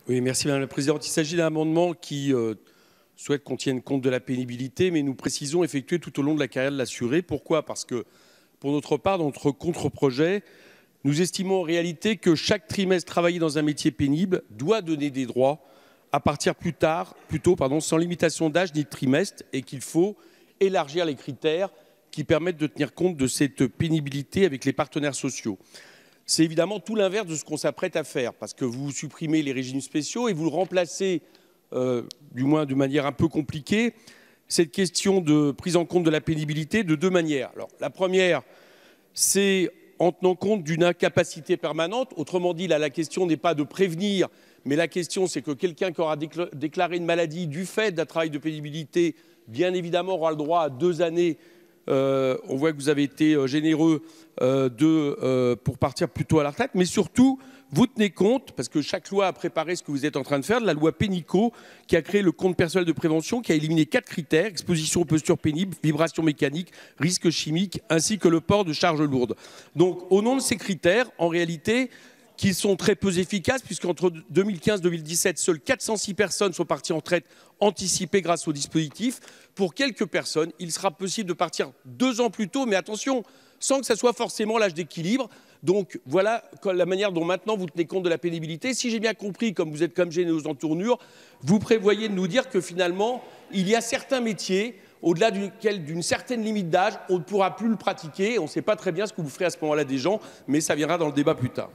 Oui, merci Madame la Présidente. Il s'agit d'un amendement qui souhaite qu'on tienne compte de la pénibilité, mais nous précisons effectuer tout au long de la carrière de l'assuré. Pourquoi? Parce que pour notre part, dans notre contre-projet, nous estimons en réalité que chaque trimestre travaillé dans un métier pénible doit donner des droits à partir plus tôt, sans limitation d'âge ni de trimestre, et qu'il faut élargir les critères qui permettent de tenir compte de cette pénibilité avec les partenaires sociaux. C'est évidemment tout l'inverse de ce qu'on s'apprête à faire, parce que vous supprimez les régimes spéciaux et vous le remplacez, du moins de manière un peu compliquée, cette question de prise en compte de la pénibilité de deux manières. Alors, la première, c'est en tenant compte d'une incapacité permanente. Autrement dit, là, la question n'est pas de prévenir, mais la question, c'est que quelqu'un qui aura déclaré une maladie du fait d'un travail de pénibilité, bien évidemment, aura le droit à 2 années. On voit que vous avez été généreux pour partir plus tôt à la retraite, mais surtout, vous tenez compte, parce que chaque loi a préparé ce que vous êtes en train de faire, de la loi Pénicaud, qui a créé le compte personnel de prévention, qui a éliminé 4 critères, exposition aux postures pénibles, vibrations mécaniques, risques chimiques, ainsi que le port de charges lourdes. Donc, au nom de ces critères, en réalité, qui sont très peu efficaces, puisqu'entre 2015 et 2017, seules 406 personnes sont parties en retraite anticipée grâce au dispositif. Pour quelques personnes, il sera possible de partir 2 ans plus tôt, mais attention, sans que ça soit forcément l'âge d'équilibre. Donc voilà la manière dont maintenant vous tenez compte de la pénibilité. Si j'ai bien compris, comme vous êtes comme généreux en tournure, vous prévoyez de nous dire que finalement, il y a certains métiers au-delà d'une certaine limite d'âge, on ne pourra plus le pratiquer. On ne sait pas très bien ce que vous ferez à ce moment-là des gens, mais ça viendra dans le débat plus tard.